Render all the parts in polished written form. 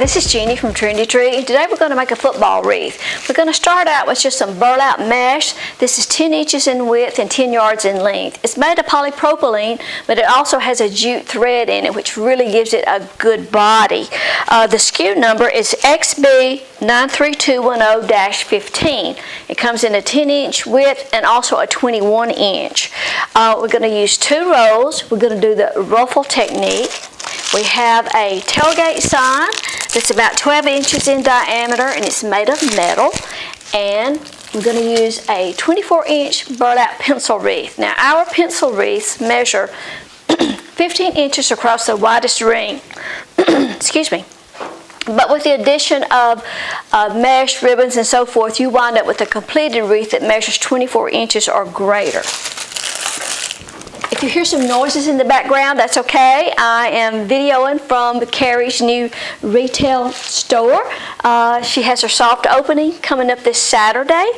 this is Jeannie from Trendy Tree. Today we're going to make a football wreath. We're going to start out with just some burlap mesh. This is 10 inches in width and 10 yards in length. It's made of polypropylene, but it also has a jute thread in it, which really gives it a good body. The SKU number is XB93210-15. It comes in a 10-inch width and also a 21-inch. We're going to use 2 rolls. We're going to do the ruffle technique. We have a tailgate sign that's about 12 inches in diameter and it's made of metal. And we're going to use a 24-inch burlap pencil wreath. Now our pencil wreaths measure 15 inches across the widest ring. Excuse me. But with the addition of mesh, ribbons, and so forth, you wind up with a completed wreath that measures 24 inches or greater. If you hear some noises in the background, that's okay. I am videoing from Carrie's new retail store. She has her soft opening coming up this Saturday,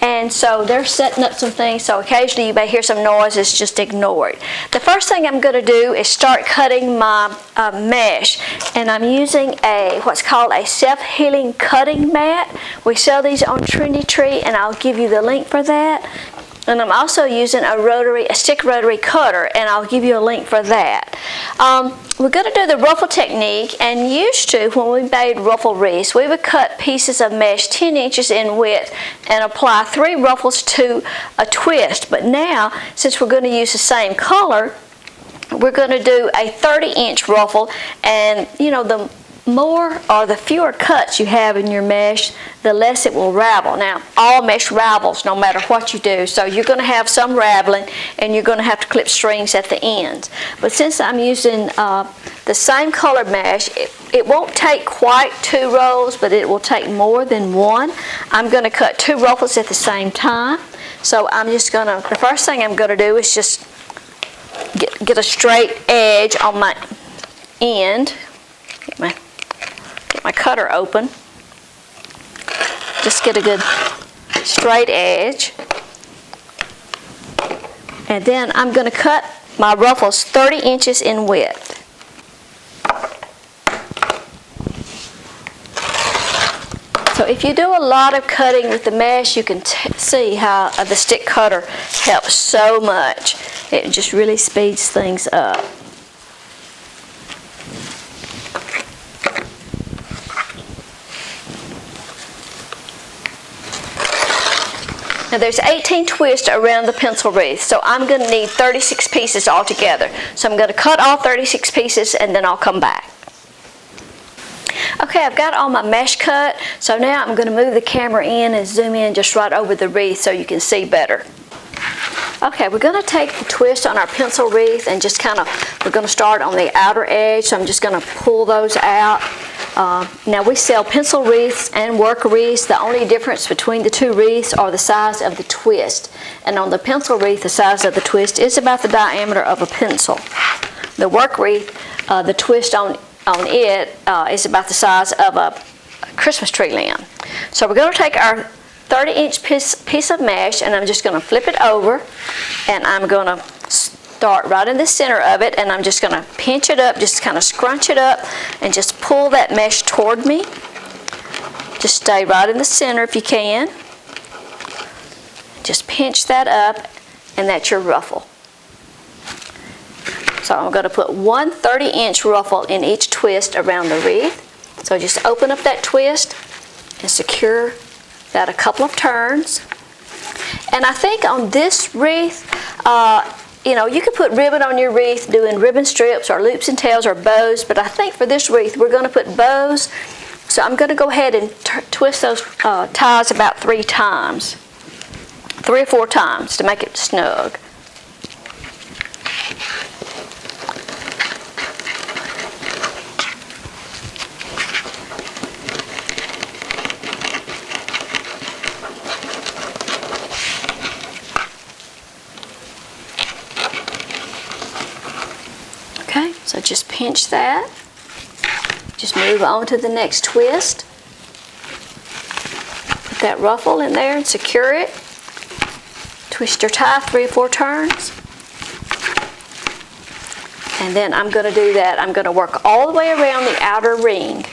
and so they're setting up some things, so occasionally you may hear some noises, just ignore it. The first thing I'm going to do is start cutting my mesh, and I'm using what's called a self-healing cutting mat. We sell these on Trendy Tree, and I'll give you the link for that. And I'm also using a stick rotary cutter, and I'll give you a link for that. We're going to do the ruffle technique, and used to, when we made ruffle wreaths, we would cut pieces of mesh 10 inches in width and apply 3 ruffles to a twist. But now, since we're going to use the same color, we're going to do a 30-inch ruffle, and you know, the more or the fewer cuts you have in your mesh, the less it will ravel. Now, all mesh ravels no matter what you do, so you're going to have some raveling and you're going to have to clip strings at the ends. But since I'm using the same color mesh, it won't take quite 2 rolls, but it will take more than 1. I'm going to cut 2 ruffles at the same time. So I'm just going to, the first thing I'm going to do is just get a straight edge on my end. Get my cutter open. Just get a good straight edge. And then I'm going to cut my ruffles 30 inches in width. So if you do a lot of cutting with the mesh, you can see how the stick cutter helps so much. It just really speeds things up. Now there's 18 twists around the pencil wreath, so I'm going to need 36 pieces altogether. So I'm going to cut all 36 pieces and then I'll come back. Okay, I've got all my mesh cut, so now I'm going to move the camera in and zoom in just right over the wreath so you can see better. Okay, we're going to take the twist on our pencil wreath and just we're going to start on the outer edge, so I'm just going to pull those out. Now we sell pencil wreaths and work wreaths. The only difference between the 2 wreaths are the size of the twist. And on the pencil wreath, the size of the twist is about the diameter of a pencil. The work wreath, the twist on it is about the size of a Christmas tree limb. So we're going to take our 30-inch piece of mesh, and I'm just going to flip it over, and I'm going to start right in the center of it, and I'm just going to pinch it up, just kind of scrunch it up, and just pull that mesh toward me. Just stay right in the center if you can. Just pinch that up, and that's your ruffle. So I'm going to put 1 30-inch ruffle in each twist around the wreath. So just open up that twist and secure that a couple of turns. And I think on this wreath, you know, you could put ribbon on your wreath doing ribbon strips or loops and tails or bows, but I think for this wreath we're going to put bows. So I'm going to go ahead and twist those ties about 3 times. 3 or 4 times to make it snug. Okay, so just pinch that. Just move on to the next twist. Put that ruffle in there and secure it. Twist your tie 3 or 4 turns. And then I'm going to do that. I'm going to work all the way around the outer ring.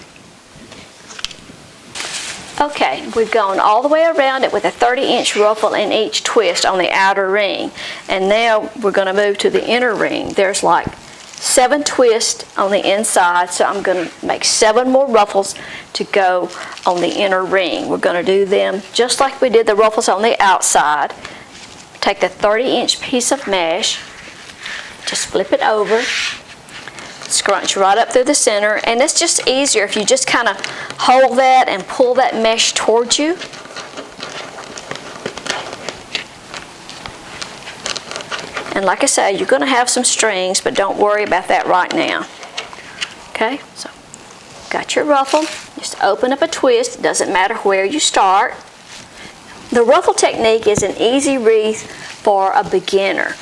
Okay, we've gone all the way around it with a 30-inch ruffle in each twist on the outer ring. And now we're going to move to the inner ring. There's like 7 twists on the inside, so I'm going to make 7 more ruffles to go on the inner ring. We're going to do them just like we did the ruffles on the outside. Take the 30-inch piece of mesh, just flip it over, scrunch right up through the center, and it's just easier if you just kind of hold that and pull that mesh towards you. And like I say, you're going to have some strings, but don't worry about that right now. Okay, so got your ruffle. Just open up a twist. It doesn't matter where you start. The ruffle technique is an easy wreath for a beginner.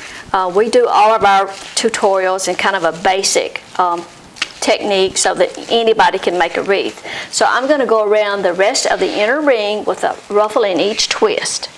We do all of our tutorials in kind of a basic technique so that anybody can make a wreath. So I'm going to go around the rest of the inner ring with a ruffle in each twist.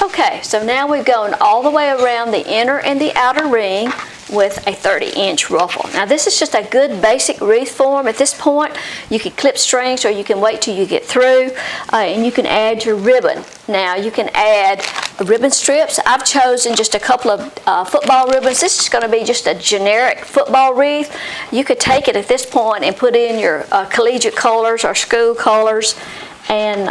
Okay, so now we've gone all the way around the inner and the outer ring with a 30-inch ruffle. Now this is just a good basic wreath form. At this point, you can clip strings or you can wait till you get through, and you can add your ribbon. Now you can add ribbon strips. I've chosen just a couple of football ribbons. This is going to be just a generic football wreath. You could take it at this point and put in your collegiate colors or school colors, and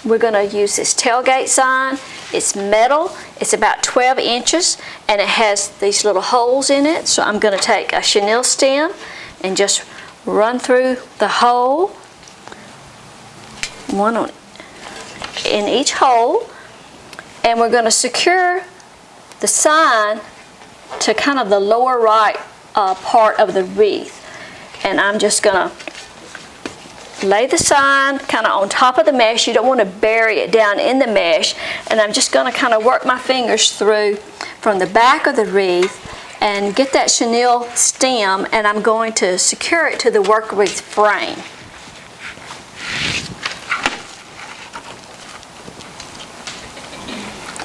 we're going to use this tailgate sign. It's metal. It's about 12 inches, and it has these little holes in it. So I'm going to take a chenille stem and just run through the hole, one in each hole, and we're going to secure the sign to kind of the lower right part of the wreath. And I'm just going to lay the sign kind of on top of the mesh. You don't want to bury it down in the mesh. And I'm just going to kind of work my fingers through from the back of the wreath and get that chenille stem, and I'm going to secure it to the work wreath frame.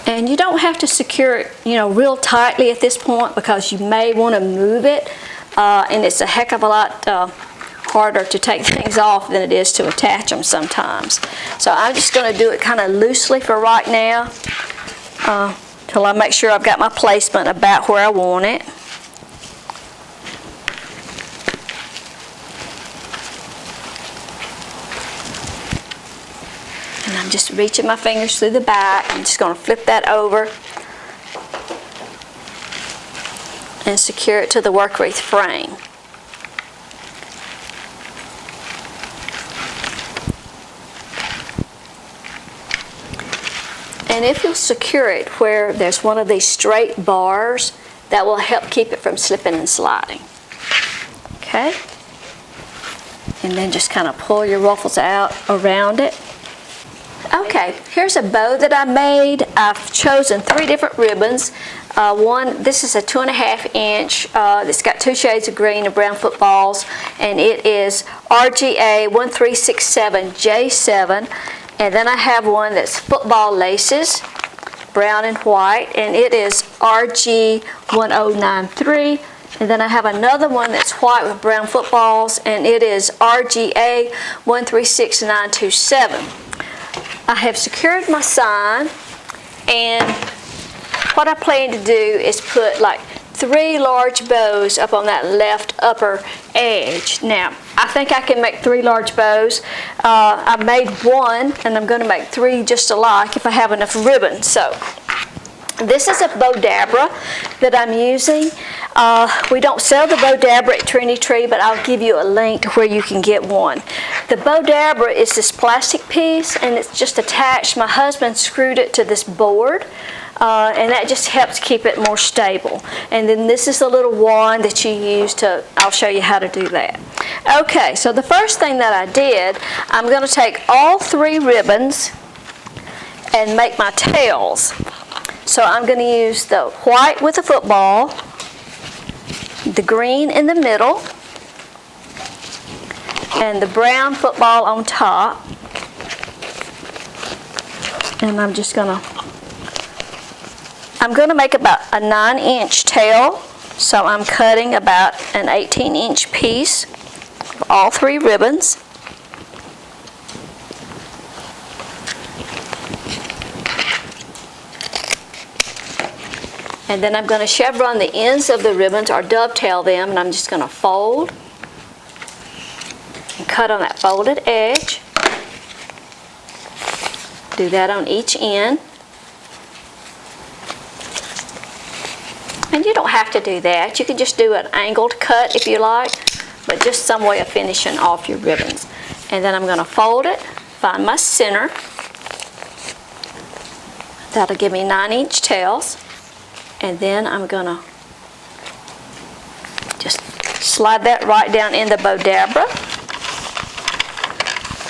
And you don't have to secure it, real tightly at this point, because you may want to move it, and it's a heck of a lot harder to take things off than it is to attach them sometimes. So I'm just going to do it kind of loosely for right now, till I make sure I've got my placement about where I want it. And I'm just reaching my fingers through the back. I'm just going to flip that over and secure it to the work wreath frame. And if you'll secure it where there's one of these straight bars, that will help keep it from slipping and sliding. Okay? And then just kind of pull your ruffles out around it. Okay, here's a bow that I made. I've chosen 3 different ribbons. This is a 2.5 inch. It's got 2 shades of green and brown footballs, and it is RGA 1367J7. And then I have one that's football laces, brown and white, and it is RG1093. And then I have another one that's white with brown footballs, and it is RGA 136927. I have secured my sign, and what I plan to do is put like 3 large bows up on that left upper edge. Now, I think I can make 3 large bows. I made 1, and I'm going to make 3 just alike if I have enough ribbon. So, this is a bow dabra that I'm using. We don't sell the bow dabra at Trendy Tree, but I'll give you a link to where you can get one. The bow dabra is this plastic piece, and it's just attached. My husband screwed it to this board, and that just helps keep it more stable. And then this is a little wand that you use to, I'll show you how to do that. Okay, so the first thing that I did, I'm going to take all 3 ribbons and make my tails. So I'm going to use the white with the football, the green in the middle, and the brown football on top. And I'm going to make about a 9-inch tail, so I'm cutting about an 18-inch piece of all 3 ribbons. And then I'm going to chevron the ends of the ribbons or dovetail them, and I'm just going to fold and cut on that folded edge. Do that on each end. And you don't have to do that. You can just do an angled cut if you like, but just some way of finishing off your ribbons. And then I'm going to fold it, find my center. That'll give me 9-inch tails. And then I'm going to just slide that right down in the Bodabra.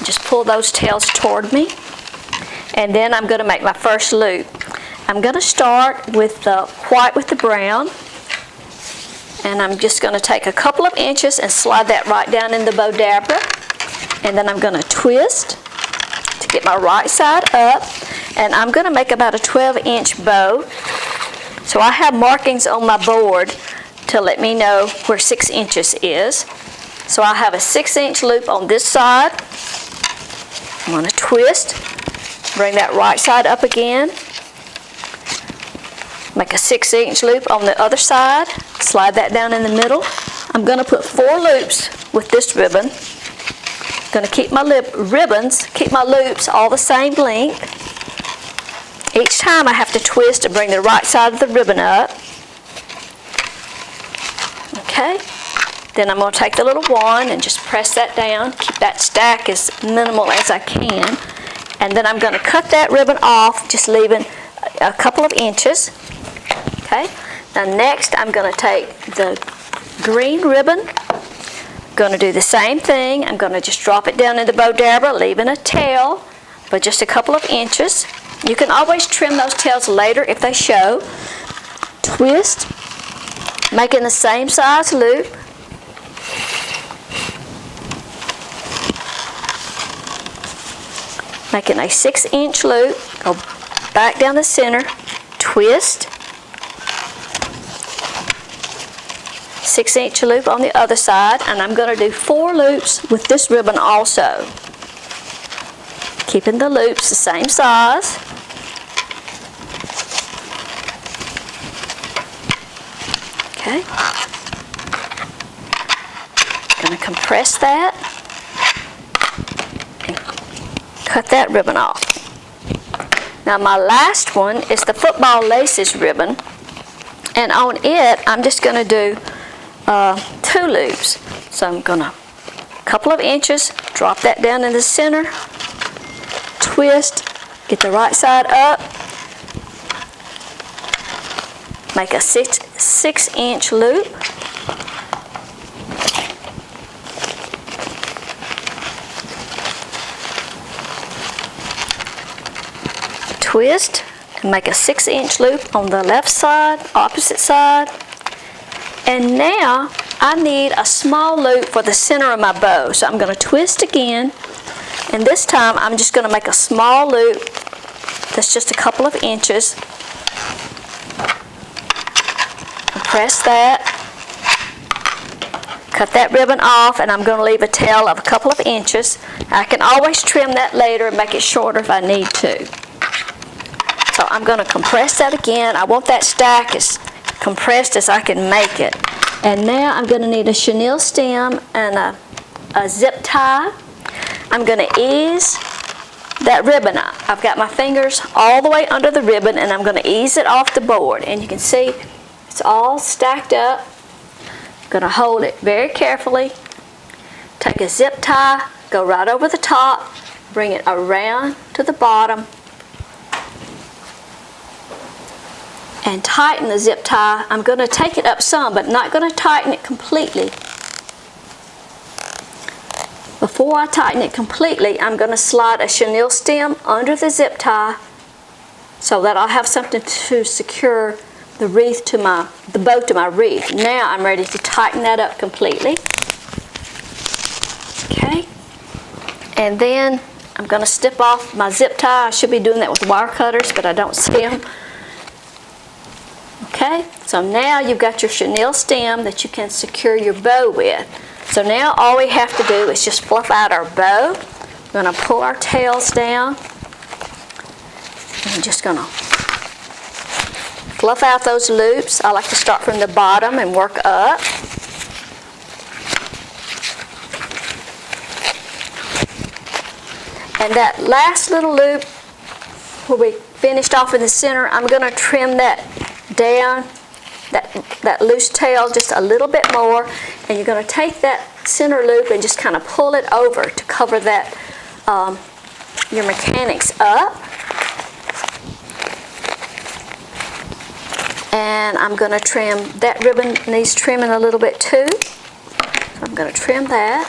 Just pull those tails toward me. And then I'm going to make my first loop. I'm going to start with the white with the brown, and I'm just going to take a couple of inches and slide that right down in the Bodabra, and then I'm going to twist to get my right side up, and I'm going to make about a 12-inch bow. So I have markings on my board to let me know where 6 inches is. So I have a 6-inch loop on this side. I'm going to twist, bring that right side up again. Make a 6-inch loop on the other side, slide that down in the middle. I'm going to put 4 loops with this ribbon. I'm going to keep my loops all the same length. Each time I have to twist and bring the right side of the ribbon up. Okay, then I'm going to take the little wand and just press that down, keep that stack as minimal as I can. And then I'm going to cut that ribbon off, just leaving a couple of inches. Okay, now next I'm going to take the green ribbon, going to do the same thing. I'm going to just drop it down in the Bodabra, leaving a tail, but just a couple of inches. You can always trim those tails later if they show. Twist, making the same size loop. Making a 6-inch loop, go back down the center, twist, 6-inch loop on the other side, and I'm going to do 4 loops with this ribbon also. Keeping the loops the same size. Okay. Going to compress that and cut that ribbon off. Now my last one is the football laces ribbon, and on it I'm just going to do 2 loops. So I'm going to couple of inches, drop that down in the center, twist, get the right side up, make a 6-inch loop, twist, and make a 6-inch loop on the left side, opposite side. And now I need a small loop for the center of my bow. So I'm going to twist again, and this time I'm just going to make a small loop that's just a couple of inches. Press that, cut that ribbon off, and I'm going to leave a tail of a couple of inches. I can always trim that later and make it shorter if I need to. So I'm going to compress that again. I want that stack as compressed as I can make it. And now I'm going to need a chenille stem and a zip tie. I'm going to ease that ribbon up. I've got my fingers all the way under the ribbon, and I'm going to ease it off the board. And you can see it's all stacked up. I'm going to hold it very carefully. Take a zip tie, go right over the top, bring it around to the bottom, and tighten the zip tie. I'm going to take it up some, but not going to tighten it completely. Before I tighten it completely, I'm going to slide a chenille stem under the zip tie so that I'll have something to secure the wreath to the bow to my wreath. Now I'm ready to tighten that up completely. Okay, and then I'm going to snip off my zip tie. I should be doing that with wire cutters, but I don't see them. Okay, so now you've got your chenille stem that you can secure your bow with. So now all we have to do is just fluff out our bow. We're going to pull our tails down. And I'm just going to fluff out those loops. I like to start from the bottom and work up. And that last little loop where we finished off in the center, I'm going to trim that down, that loose tail just a little bit more, and you're going to take that center loop and just kind of pull it over to cover that your mechanics up. And I'm going to trim, that ribbon needs trimming a little bit too. So I'm going to trim that.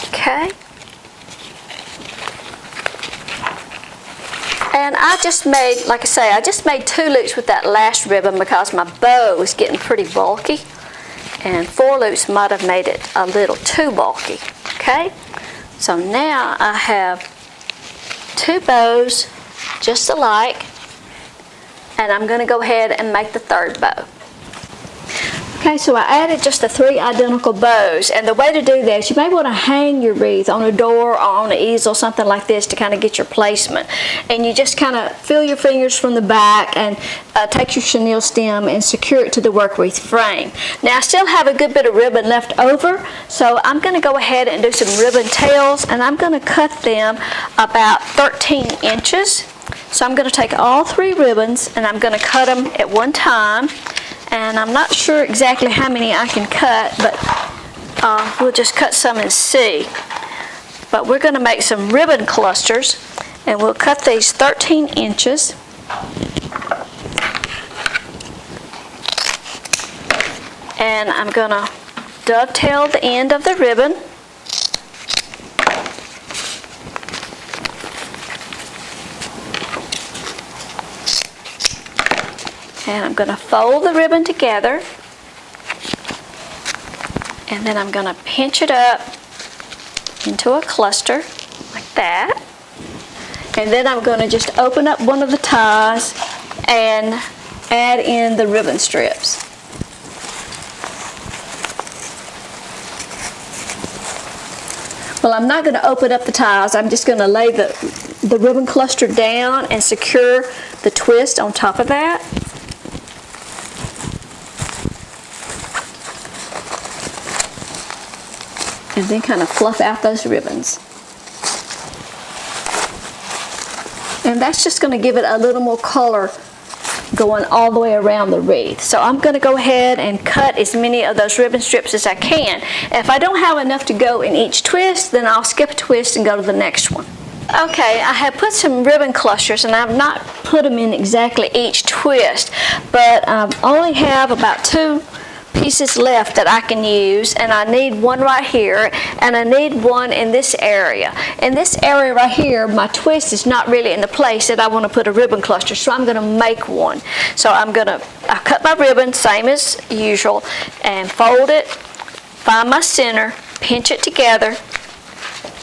Okay. And I just made, like I say, I just made 2 loops with that last ribbon because my bow was getting pretty bulky. And 4 loops might have made it a little too bulky. Okay. So now I have 2 bows just alike, and I'm going to go ahead and make the 3rd bow. Okay, so I added just the 3 identical bows, and the way to do that is you may want to hang your wreath on a door or on an easel, something like this, to kind of get your placement. And you just kind of feel your fingers from the back and take your chenille stem and secure it to the work wreath frame. Now I still have a good bit of ribbon left over, so I'm going to go ahead and do some ribbon tails, and I'm going to cut them about 13 inches. So I'm going to take all 3 ribbons and I'm going to cut them at one time. And I'm not sure exactly how many I can cut, but we'll just cut some and see. But we're going to make some ribbon clusters, and we'll cut these 13 inches. And I'm going to dovetail the end of the ribbon. And I'm going to fold the ribbon together, and then I'm going to pinch it up into a cluster like that. And then I'm going to just open up one of the ties and add in the ribbon strips. Well, I'm not going to open up the ties. I'm just going to lay the ribbon cluster down and secure the twist on top of that. And then kind of fluff out those ribbons. And that's just going to give it a little more color going all the way around the wreath. So I'm going to go ahead and cut as many of those ribbon strips as I can. If I don't have enough to go in each twist, then I'll skip a twist and go to the next one. Okay, I have put some ribbon clusters, and I've not put them in exactly each twist, but I only have about 2 pieces left that I can use, and I need one right here, and I need one in this area. In this area right here, my twist is not really in the place that I want to put a ribbon cluster, so I'm going to make one. So I cut my ribbon, same as usual, and fold it, find my center, pinch it together,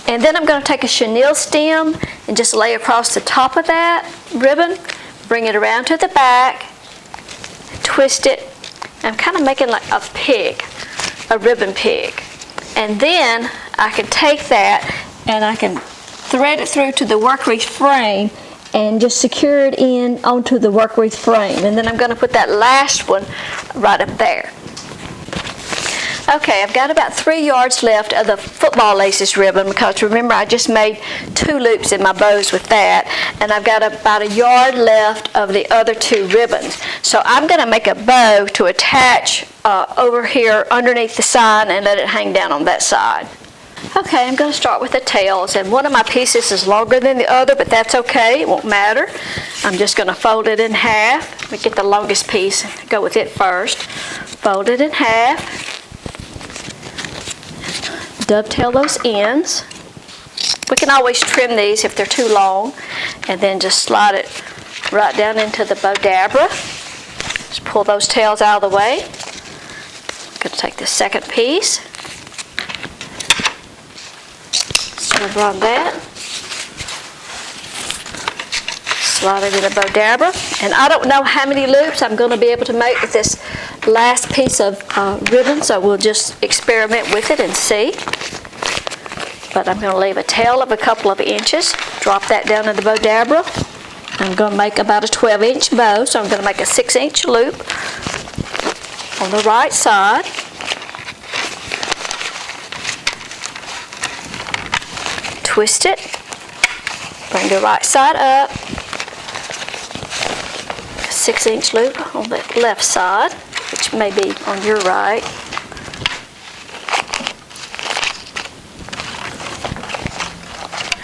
and then I'm going to take a chenille stem and just lay across the top of that ribbon, bring it around to the back, twist it. I'm kind of making like a pig, a ribbon pig. And then I can take that and I can thread it through to the work wreath frame and just secure it in onto the work wreath frame. And then I'm going to put that last one right up there. Okay, I've got about 3 yards left of the football laces ribbon, because remember I just made 2 loops in my bows with that, and I've got about 1 yard left of the other 2 ribbons. So I'm going to make a bow to attach over here underneath the sign and let it hang down on that side. Okay, I'm going to start with the tails, and one of my pieces is longer than the other, but that's okay, it won't matter. I'm just going to fold it in half. Let me get the longest piece and go with it first. Fold it in half. Dovetail those ends. We can always trim these if they're too long, and then just slide it right down into the bodabra. Just pull those tails out of the way. I'm going to take the second piece, snip on that, slide it in the bodabra, and I don't know how many loops I'm going to be able to make with this last piece of ribbon, so we'll just experiment with it and see. But I'm going to leave a tail of a couple of inches, drop that down in the bodabra, I'm going to make about a 12-inch bow, so I'm going to make a 6-inch loop on the right side. Twist it, bring the right side up, 6-inch loop on the left side, which may be on your right.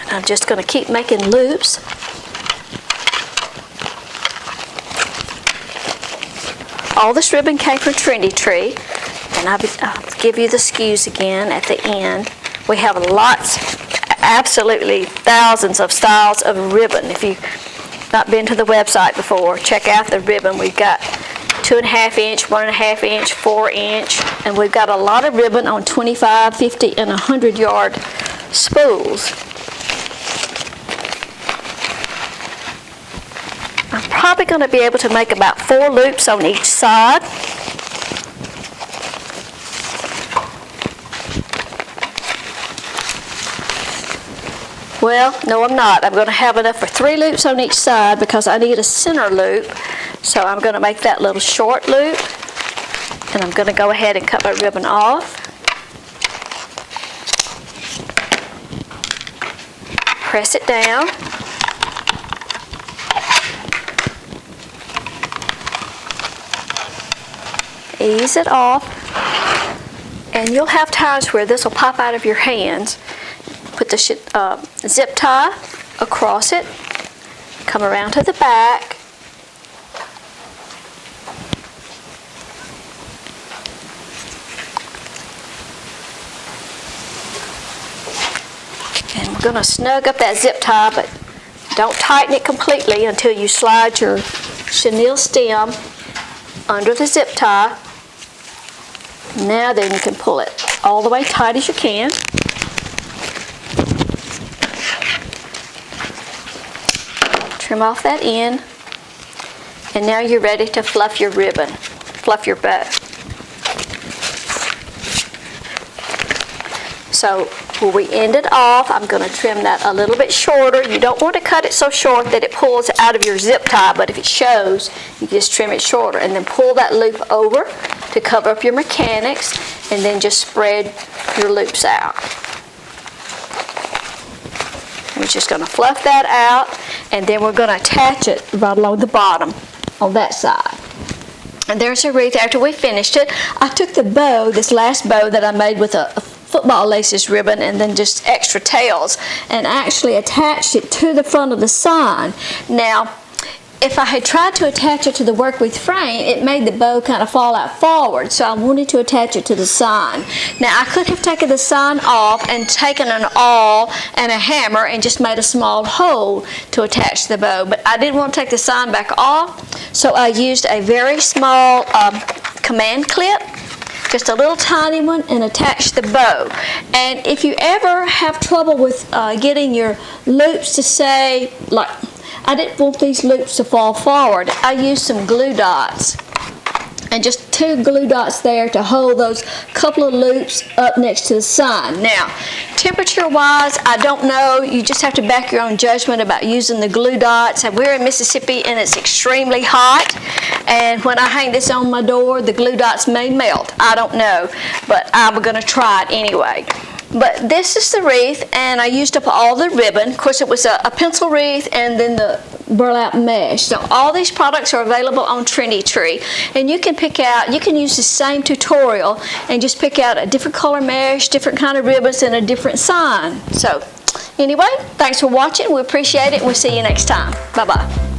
And I'm just going to keep making loops. All this ribbon came from Trendy Tree, and I'll give you the SKUs again at the end. We have lots, absolutely thousands of styles of ribbon. If you've not been to the website before, check out the ribbon. We've got 2.5 inch, 1.5 inch, 4 inch, and we've got a lot of ribbon on 25, 50, and 100 yard spools. I'm probably going to be able to make about 4 loops on each side. Well, no, I'm not. I'm going to have enough for 3 loops on each side because I need a center loop. So I'm going to make that little short loop, and I'm going to go ahead and cut my ribbon off. Press it down. Ease it off, and you'll have times where this will pop out of your hands. Put the zip tie across it, come around to the back, and we're going to snug up that zip tie, but don't tighten it completely until you slide your chenille stem under the zip tie. Now then you can pull it all the way tight as you can. Trim off that end, and now you're ready to fluff your ribbon, fluff your bow. So where we end it off, I'm going to trim that a little bit shorter. You don't want to cut it so short that it pulls out of your zip tie, but if it shows, you just trim it shorter, and then pull that loop over to cover up your mechanics, and then just spread your loops out. We're just going to fluff that out, and then we're going to attach it right along the bottom on that side. And there's a wreath after we finished it. I took the bow, this last bow that I made with a football laces ribbon and then just extra tails, and actually attached it to the front of the sign. Now, if I had tried to attach it to the work with frame, it made the bow kind of fall out forward, so I wanted to attach it to the sign. Now, I could have taken the sign off and taken an awl and a hammer and just made a small hole to attach the bow, but I didn't want to take the sign back off, so I used a very small command clip, just a little tiny one, and attach the bow. And if you ever have trouble with getting your loops to say, like, I didn't want these loops to fall forward, I used some glue dots, and just 2 glue dots there to hold those couple of loops up next to the sign. Now, temperature wise, I don't know, you just have to back your own judgment about using the glue dots. And we're in Mississippi and it's extremely hot, and when I hang this on my door, the glue dots may melt. I don't know, but I'm going to try it anyway. But this is the wreath, and I used up all the ribbon. Of course, it was a pencil wreath and then the burlap mesh. So all these products are available on Trendy Tree, and you can pick out, you can use the same tutorial and just pick out a different color mesh, different kind of ribbons, and a different sign. So anyway, thanks for watching. We appreciate it, and we'll see you next time. Bye-bye.